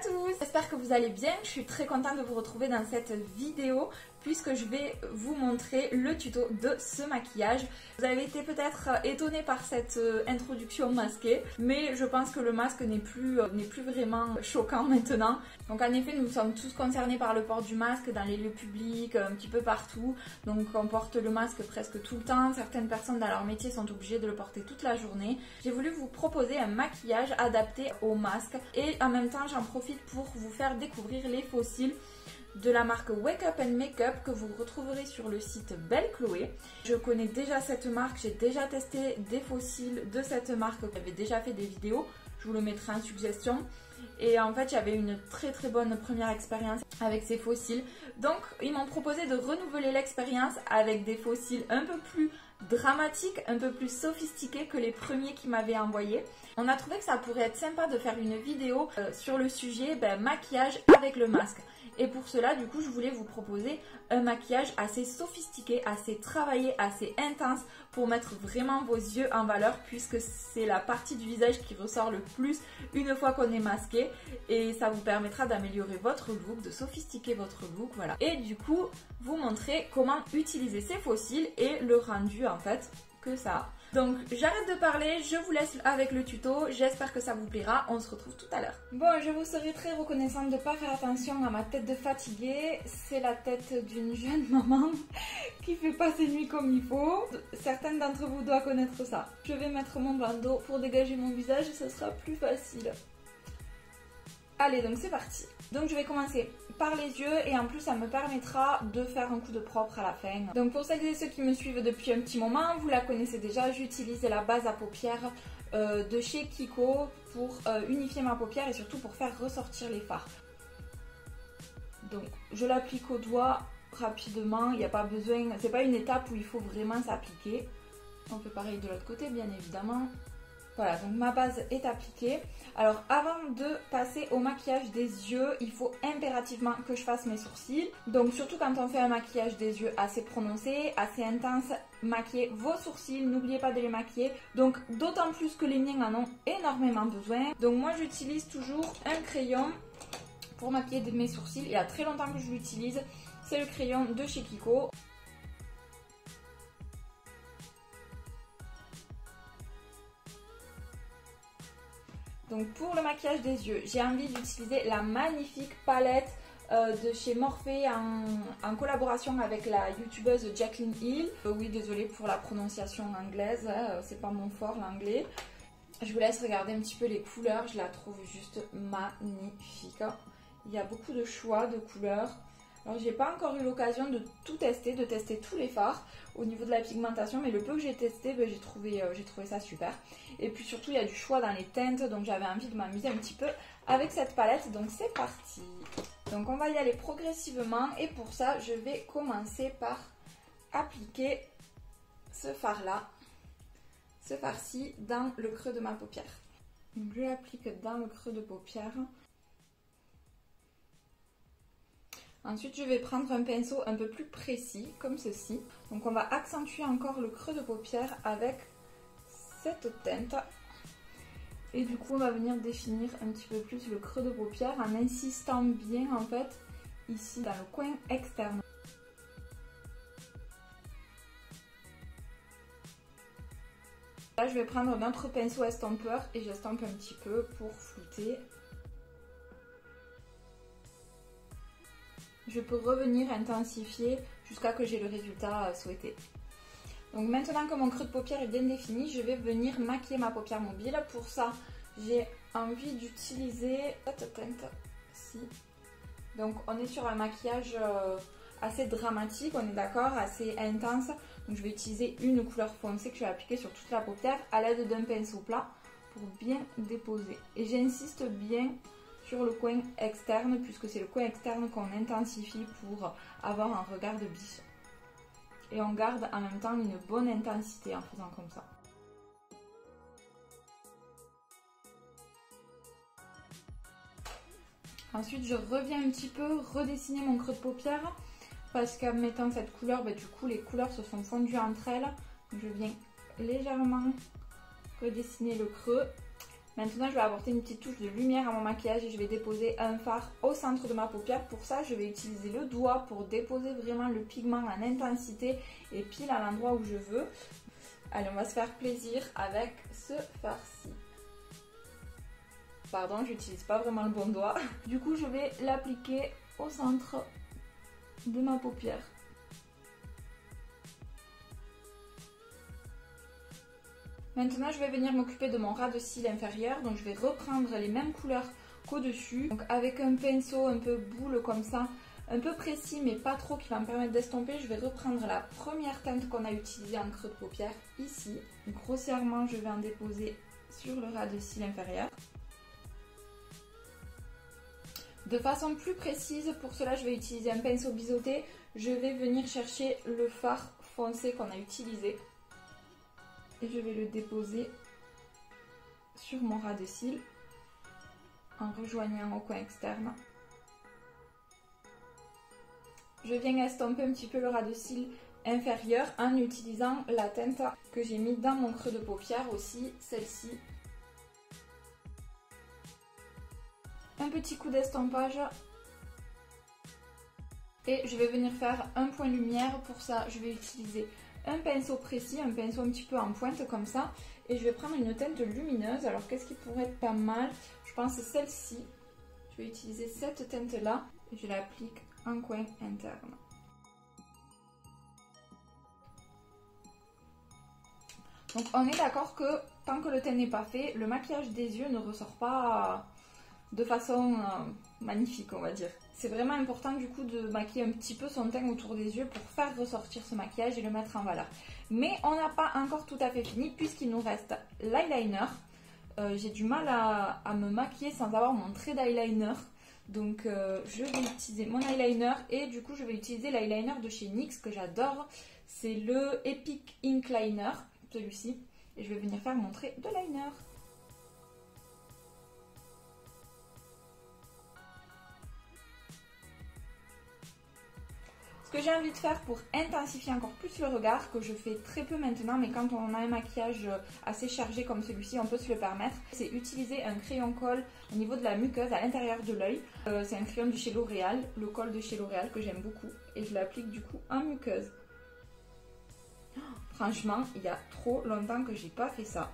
tous, j'espère que vous allez bien. Je suis très contente de vous retrouver dans cette vidéo puisque je vais vous montrer le tuto de ce maquillage. Vous avez été peut-être étonné par cette introduction masquée, mais je pense que le masque n'est plus vraiment choquant maintenant. Donc en effet, nous sommes tous concernés par le port du masque dans les lieux publics, un petit peu partout. Donc on porte le masque presque tout le temps. Certaines personnes dans leur métier sont obligées de le porter toute la journée. J'ai voulu vous proposer un maquillage adapté au masque et en même temps j'en profite pour vous faire découvrir les faux cils de la marque Wake Up & Makeup que vous retrouverez sur le site Belle Chloé. Je connais déjà cette marque, j'ai déjà testé des faux cils de cette marque, j'avais déjà fait des vidéos, je vous le mettrai en suggestion. Et en fait j'avais une très bonne première expérience avec ces faux cils. Donc ils m'ont proposé de renouveler l'expérience avec des faux cils un peu plus dramatiques, un peu plus sophistiqués que les premiers qu'ils m'avaient envoyés. On a trouvé que ça pourrait être sympa de faire une vidéo sur le sujet maquillage avec le masque. Et pour cela, du coup, je voulais vous proposer un maquillage assez sophistiqué, assez travaillé, assez intense pour mettre vraiment vos yeux en valeur puisque c'est la partie du visage qui ressort le plus une fois qu'on est masqué et ça vous permettra d'améliorer votre look, de sophistiquer votre look, voilà. Et du coup, vous montrer comment utiliser ces faux cils et le rendu en fait que ça a. Donc j'arrête de parler, je vous laisse avec le tuto, j'espère que ça vous plaira, on se retrouve tout à l'heure. Bon, je vous serai très reconnaissante de ne pas faire attention à ma tête de fatiguée, c'est la tête d'une jeune maman qui fait pas ses nuits comme il faut. Certaines d'entre vous doivent connaître ça. Je vais mettre mon bandeau pour dégager mon visage, ce sera plus facile. Allez, donc c'est parti. Donc je vais commencer par les yeux et en plus ça me permettra de faire un coup de propre à la fin. Donc pour celles et ceux qui me suivent depuis un petit moment, vous la connaissez déjà, j'utilise la base à paupières de chez Kiko pour unifier ma paupière et surtout pour faire ressortir les fards. Donc je l'applique au doigt rapidement, il n'y a pas besoin, c'est pas une étape où il faut vraiment s'appliquer. On fait pareil de l'autre côté bien évidemment. Voilà, donc ma base est appliquée. Alors avant de passer au maquillage des yeux, il faut impérativement que je fasse mes sourcils. Donc surtout quand on fait un maquillage des yeux assez prononcé, assez intense, maquillez vos sourcils, n'oubliez pas de les maquiller. Donc d'autant plus que les miens en ont énormément besoin. Donc moi j'utilise toujours un crayon pour maquiller mes sourcils. Il y a très longtemps que je l'utilise, c'est le crayon de chez Kiko. Donc pour le maquillage des yeux, j'ai envie d'utiliser la magnifique palette de chez Morphe en collaboration avec la youtubeuse Jacqueline Hill. Oui, désolée pour la prononciation anglaise, c'est pas mon fort l'anglais. Je vous laisse regarder un petit peu les couleurs, je la trouve juste magnifique. Il y a beaucoup de choix de couleurs. Alors j'ai pas encore eu l'occasion de tout tester, de tester tous les fards au niveau de la pigmentation, mais le peu que j'ai testé, j'ai trouvé ça super. Et puis surtout il y a du choix dans les teintes, donc j'avais envie de m'amuser un petit peu avec cette palette, donc c'est parti. Donc on va y aller progressivement et pour ça je vais commencer par appliquer ce fard là, ce fard-ci dans le creux de ma paupière. Donc je l'applique dans le creux de paupière. Ensuite, je vais prendre un pinceau un peu plus précis, comme ceci. Donc, on va accentuer encore le creux de paupière avec cette teinte. Et du coup, on va venir définir un petit peu plus le creux de paupière en insistant bien, en fait, ici, dans le coin externe. Là, je vais prendre un autre pinceau estompeur et j'estompe un petit peu pour flouter. Je peux revenir intensifier jusqu'à que j'ai le résultat souhaité. Donc maintenant que mon creux de paupière est bien défini, je vais venir maquiller ma paupière mobile. Pour ça, j'ai envie d'utiliser cette teinte-ci. Donc on est sur un maquillage assez dramatique, on est d'accord, assez intense. Donc je vais utiliser une couleur foncée que je vais appliquer sur toute la paupière à l'aide d'un pinceau plat pour bien déposer. Et j'insiste bien sur le coin externe puisque c'est le coin externe qu'on intensifie pour avoir un regard de biche. Et on garde en même temps une bonne intensité en faisant comme ça. Ensuite je reviens un petit peu redessiner mon creux de paupière parce qu'en mettant cette couleur, du coup les couleurs se sont fondues entre elles. Donc je viens légèrement redessiner le creux Maintenant, je vais apporter une petite touche de lumière à mon maquillage et je vais déposer un fard au centre de ma paupière. Pour ça, je vais utiliser le doigt pour déposer vraiment le pigment en intensité et pile à l'endroit où je veux. Allez, on va se faire plaisir avec ce fard-ci. Pardon, j'utilise pas vraiment le bon doigt. Du coup, je vais l'appliquer au centre de ma paupière. Maintenant, je vais venir m'occuper de mon ras de cils inférieur. Donc, je vais reprendre les mêmes couleurs qu'au-dessus. Donc, avec un pinceau un peu boule comme ça, un peu précis mais pas trop, qui va me permettre d'estomper, je vais reprendre la première teinte qu'on a utilisée en creux de paupière ici. Donc, grossièrement, je vais en déposer sur le ras de cils inférieur. De façon plus précise, pour cela, je vais utiliser un pinceau biseauté. Je vais venir chercher le fard foncé qu'on a utilisé. Et je vais le déposer sur mon ras de cils en rejoignant au coin externe. Je viens estomper un petit peu le ras de cils inférieur en utilisant la teinte que j'ai mis dans mon creux de paupière aussi, celle-ci. Un petit coup d'estompage. Et je vais venir faire un point lumière. Pour ça, je vais utiliser un pinceau précis, un pinceau un petit peu en pointe comme ça. Et je vais prendre une teinte lumineuse. Alors, qu'est-ce qui pourrait être pas mal? Je pense que celle-ci. Je vais utiliser cette teinte-là. Et je l'applique en coin interne. Donc, on est d'accord que tant que le teint n'est pas fait, le maquillage des yeux ne ressort pas de façon magnifique, on va dire. C'est vraiment important du coup de maquiller un petit peu son teint autour des yeux pour faire ressortir ce maquillage et le mettre en valeur. Mais on n'a pas encore tout à fait fini puisqu'il nous reste l'eyeliner. J'ai du mal à me maquiller sans avoir mon trait d'eyeliner. Donc je vais utiliser mon eyeliner et du coup je vais utiliser l'eyeliner de chez NYX que j'adore. C'est le Epic Ink Liner, celui-ci. Et je vais venir faire mon trait de liner. Ce que j'ai envie de faire pour intensifier encore plus le regard, que je fais très peu maintenant, mais quand on a un maquillage assez chargé comme celui-ci, on peut se le permettre, c'est utiliser un crayon colle au niveau de la muqueuse à l'intérieur de l'œil. C'est un crayon de chez L'Oréal, le colle de chez L'Oréal que j'aime beaucoup, et je l'applique du coup en muqueuse. Franchement, il y a trop longtemps que j'ai pas fait ça.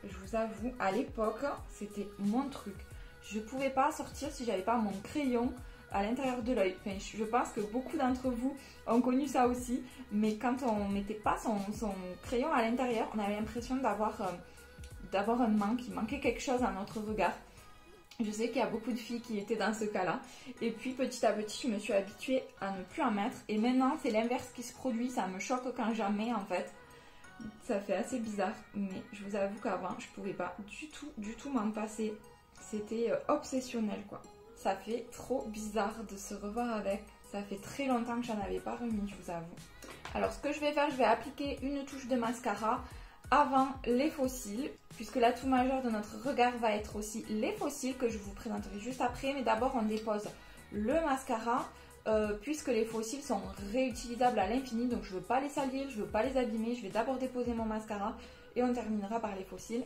Je vous avoue, à l'époque, c'était mon truc. Je pouvais pas sortir si j'avais pas mon crayon à l'intérieur de l'œil. Enfin, je pense que beaucoup d'entre vous ont connu ça aussi, mais quand on mettait pas son crayon à l'intérieur, on avait l'impression d'avoir un manque, il manquait quelque chose à notre regard. Je sais qu'il y a beaucoup de filles qui étaient dans ce cas-là. Et puis petit à petit, je me suis habituée à ne plus en mettre. Et maintenant, c'est l'inverse qui se produit. Ça me choque quand j'en mets en fait. Ça fait assez bizarre, mais je vous avoue qu'avant, je pouvais pas du tout m'en passer. C'était obsessionnel quoi. Ça fait trop bizarre de se revoir avec. Ça fait très longtemps que j'en avais pas remis, je vous avoue. Alors ce que je vais faire, je vais appliquer une touche de mascara avant les faux cils, puisque l'atout majeur de notre regard va être aussi les faux cils que je vous présenterai juste après. Mais d'abord on dépose le mascara, puisque les faux cils sont réutilisables à l'infini, donc je ne veux pas les salir, je ne veux pas les abîmer. Je vais d'abord déposer mon mascara et on terminera par les faux cils.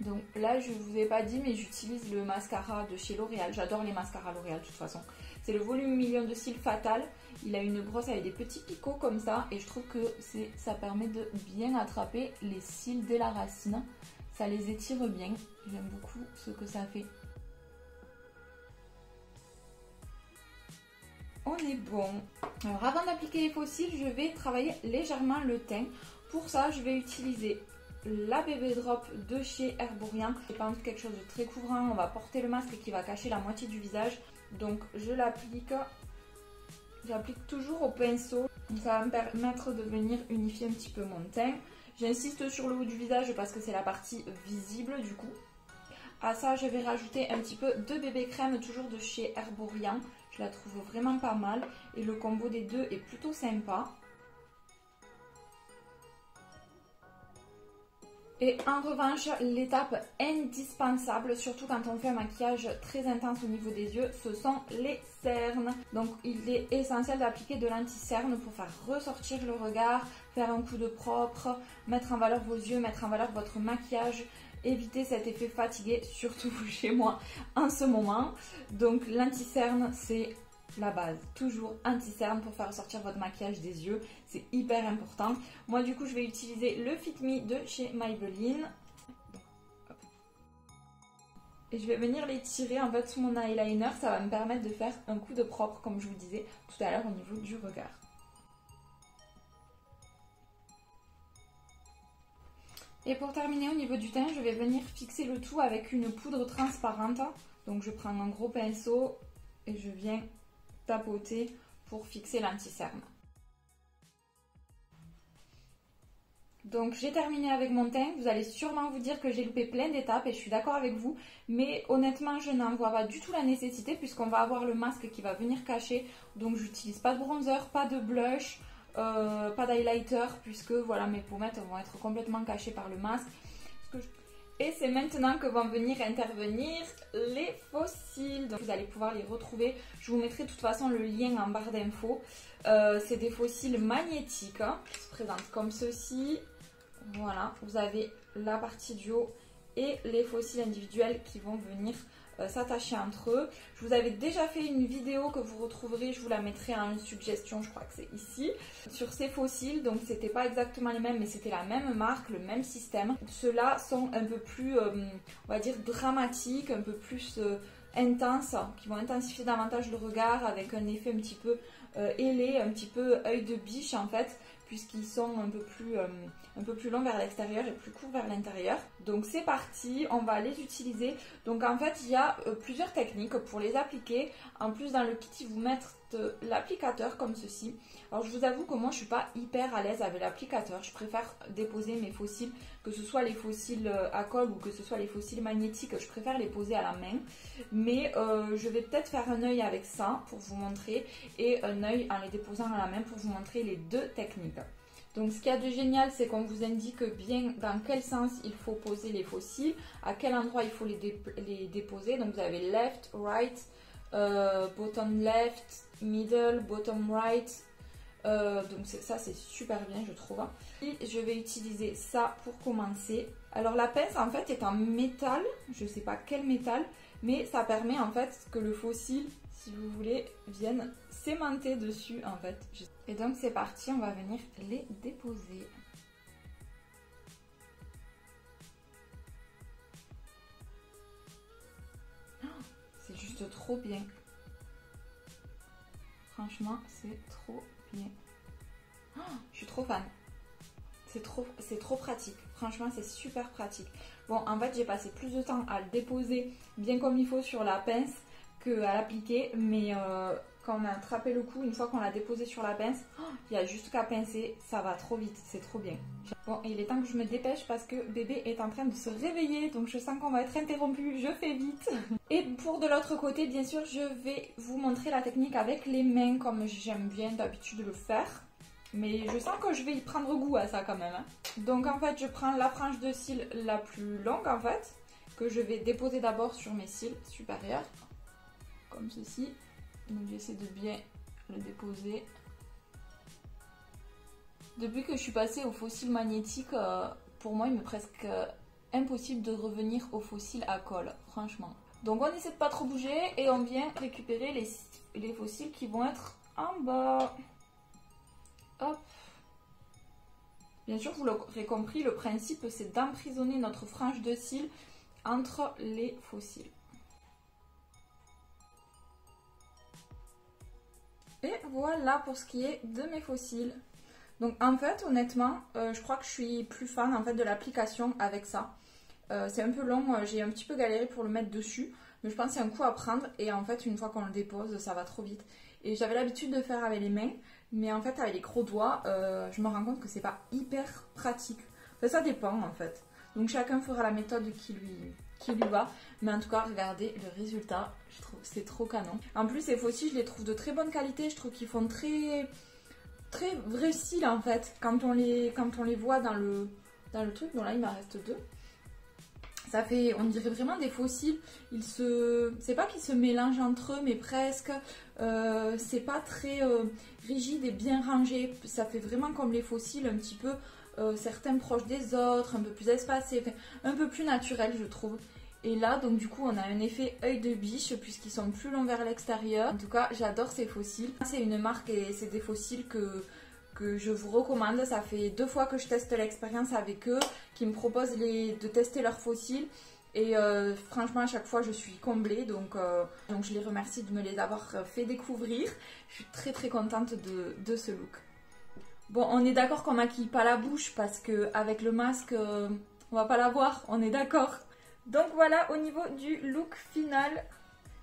Donc là je ne vous ai pas dit, mais j'utilise le mascara de chez L'Oréal. J'adore les mascaras L'Oréal de toute façon. C'est le volume million de cils Fatal. Il a une brosse avec des petits picots comme ça. Et je trouve que ça permet de bien attraper les cils dès la racine. Ça les étire bien. J'aime beaucoup ce que ça fait. On est bon. Alors avant d'appliquer les faux cils, je vais travailler légèrement le teint. Pour ça, je vais utiliser la Bébé Drop de chez Herborian. C'est pas quelque chose de très couvrant, on va porter le masque qui va cacher la moitié du visage. Donc je l'applique, j'applique toujours au pinceau. Ça va me permettre de venir unifier un petit peu mon teint. J'insiste sur le haut du visage parce que c'est la partie visible du coup. À ça je vais rajouter un petit peu de bébé crème, toujours de chez Herborian. Je la trouve vraiment pas mal et le combo des deux est plutôt sympa. Et en revanche, l'étape indispensable, surtout quand on fait un maquillage très intense au niveau des yeux, ce sont les cernes. Donc il est essentiel d'appliquer de l'anti-cerne pour faire ressortir le regard, faire un coup de propre, mettre en valeur vos yeux, mettre en valeur votre maquillage éviter cet effet fatigué, surtout chez moi en ce moment. Donc l'anti-cerne, c'est la base. Toujours anti-cerne pour faire ressortir votre maquillage des yeux. C'est hyper important. Moi du coup, je vais utiliser le Fit Me de chez Maybelline. Et je vais venir les tirer en fait sous mon eyeliner. Ça va me permettre de faire un coup de propre, comme je vous disais tout à l'heure au niveau du regard. Et pour terminer au niveau du teint, je vais venir fixer le tout avec une poudre transparente. Donc je prends un gros pinceau et je viens tapoter pour fixer l'anti-cerne. Donc j'ai terminé avec mon teint. Vous allez sûrement vous dire que j'ai loupé plein d'étapes et je suis d'accord avec vous. Mais honnêtement, je n'en vois pas du tout la nécessité puisqu'on va avoir le masque qui va venir cacher. Donc j'utilise pas de bronzer, pas de blush. Pas d'highlighter puisque voilà, mes pommettes vont être complètement cachées par le masque. Et c'est maintenant que vont venir intervenir les faux cils. Donc vous allez pouvoir les retrouver. Je vous mettrai de toute façon le lien en barre d'infos. C'est des faux cils magnétiques qui se présentent comme ceci. Voilà, vous avez la partie du haut et les faux cils individuels qui vont venir s'attacher entre eux. Je vous avais déjà fait une vidéo que vous retrouverez, je vous la mettrai en suggestion, je crois que c'est ici, sur ces faux cils. Donc c'était pas exactement les mêmes, mais c'était la même marque, le même système. Ceux-là sont un peu plus, on va dire, dramatiques, un peu plus intenses, qui vont intensifier davantage le regard avec un effet un petit peu ailé, un petit peu œil de biche en fait, puisqu'ils sont un peu plus longs vers l'extérieur et plus courts vers l'intérieur. Donc c'est parti, on va les utiliser. Donc en fait, il y a plusieurs techniques pour les appliquer. En plus, dans le kit, ils vous mettent l'applicateur comme ceci. Alors je vous avoue que moi, je suis pas hyper à l'aise avec l'applicateur. Je préfère déposer mes faux cils, que ce soit les faux cils à colle ou que ce soit les faux cils magnétiques. Je préfère les poser à la main. Mais je vais peut-être faire un œil avec ça pour vous montrer et un œil en les déposant à la main pour vous montrer les deux techniques. Donc ce qu'il y a de génial, c'est qu'on vous indique bien dans quel sens il faut poser les faux cils, à quel endroit il faut les déposer. Donc vous avez left, right, bottom left, middle, bottom right. Donc ça c'est super bien, je trouve. Et je vais utiliser ça pour commencer. Alors la pince en fait est en métal, je ne sais pas quel métal, mais ça permet en fait que le faux cil, si vous voulez, vienne s'aimanter dessus en fait. Et donc c'est parti, on va venir les déposer. Oh, c'est juste trop bien. Franchement, c'est trop bien. Oh, je suis trop fan. C'est trop pratique. Franchement, c'est super pratique. Bon, en fait, j'ai passé plus de temps à le déposer bien comme il faut sur la pince qu'à l'appliquer. Mais quand on a attrapé le coup, une fois qu'on l'a déposé sur la pince, il y a juste qu'à pincer. Ça va trop vite. C'est trop bien. Bon, il est temps que je me dépêche parce que bébé est en train de se réveiller. Donc, je sens qu'on va être interrompu. Je fais vite. Et pour de l'autre côté, bien sûr, je vais vous montrer la technique avec les mains comme j'aime bien d'habitude le faire. Mais je sens que je vais y prendre goût à ça quand même. Hein. Donc en fait, je prends la frange de cils la plus longue en fait, que je vais déposer d'abord sur mes cils supérieurs, comme ceci. Donc j'essaie de bien le déposer. Depuis que je suis passée au faux cils magnétique, pour moi il m'est presque impossible de revenir au faux cils à colle, franchement. Donc on essaie de pas trop bouger et on vient récupérer les faux cils qui vont être en bas. Hop. Bien sûr, vous l'aurez compris, le principe c'est d'emprisonner notre frange de cils entre les faux cils. Et voilà pour ce qui est de mes faux cils. Donc en fait, honnêtement, je crois que je suis plus fan en fait de l'application avec ça. C'est un peu long, j'ai un petit peu galéré pour le mettre dessus, mais je pense que c'est un coup à prendre et en fait une fois qu'on le dépose, ça va trop vite. Et j'avais l'habitude de faire avec les mains, mais en fait avec les gros doigts, je me rends compte que c'est pas hyper pratique. Enfin, ça dépend en fait. Donc chacun fera la méthode qui lui va. Mais en tout cas, regardez le résultat, je trouve que c'est trop canon. En plus, ces faux cils, je les trouve de très bonne qualité. Je trouve qu'ils font très vrai cils en fait. Quand on les voit dans le truc, bon là il m'en reste deux. Ça fait, on dirait vraiment des faux cils. C'est pas qu'ils se mélangent entre eux, mais presque. C'est pas très rigide et bien rangé. Ça fait vraiment comme les faux cils, un petit peu certains proches des autres, un peu plus espacés, enfin, un peu plus naturel je trouve. Et là, donc du coup, on a un effet œil de biche puisqu'ils sont plus longs vers l'extérieur. En tout cas, j'adore ces fossiles. C'est une marque et c'est des fossiles que je vous recommande. Ça fait 2 fois que je teste l'expérience avec eux, qui me proposent de tester leurs fossiles. Et franchement, à chaque fois, je suis comblée. Donc je les remercie de me les avoir fait découvrir. Je suis très très contente de ce look. Bon, on est d'accord qu'on maquille pas la bouche parce qu'avec le masque, on va pas la voir. On est d'accord. Donc voilà au niveau du look final,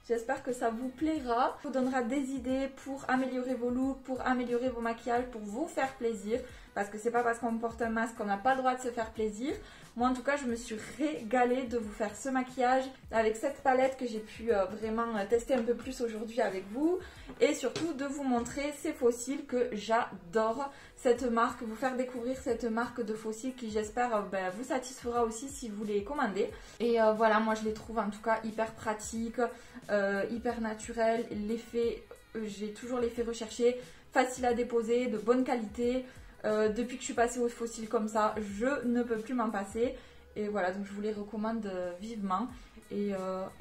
j'espère que ça vous plaira, ça vous donnera des idées pour améliorer vos looks, pour améliorer vos maquillages, pour vous faire plaisir. Parce que c'est pas parce qu'on porte un masque qu'on n'a pas le droit de se faire plaisir. Moi en tout cas je me suis régalée de vous faire ce maquillage avec cette palette que j'ai pu vraiment tester un peu plus aujourd'hui avec vous. Et surtout de vous montrer ces fossiles que j'adore. Cette marque, vous faire découvrir cette marque de fossiles qui j'espère vous satisfera aussi si vous les commandez. Et voilà, moi je les trouve en tout cas hyper pratiques, hyper naturels. L'effet, j'ai toujours l'effet recherché, facile à déposer, de bonne qualité. Depuis que je suis passée aux fossiles comme ça, je ne peux plus m'en passer. Et voilà, donc je vous les recommande vivement. Et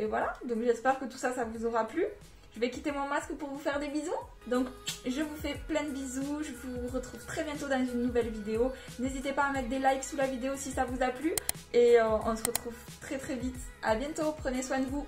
voilà, donc j'espère que tout ça, ça vous aura plu. Je vais quitter mon masque pour vous faire des bisous. Donc je vous fais plein de bisous. Je vous retrouve très bientôt dans une nouvelle vidéo. N'hésitez pas à mettre des likes sous la vidéo si ça vous a plu. Et on se retrouve très très vite. À bientôt, prenez soin de vous.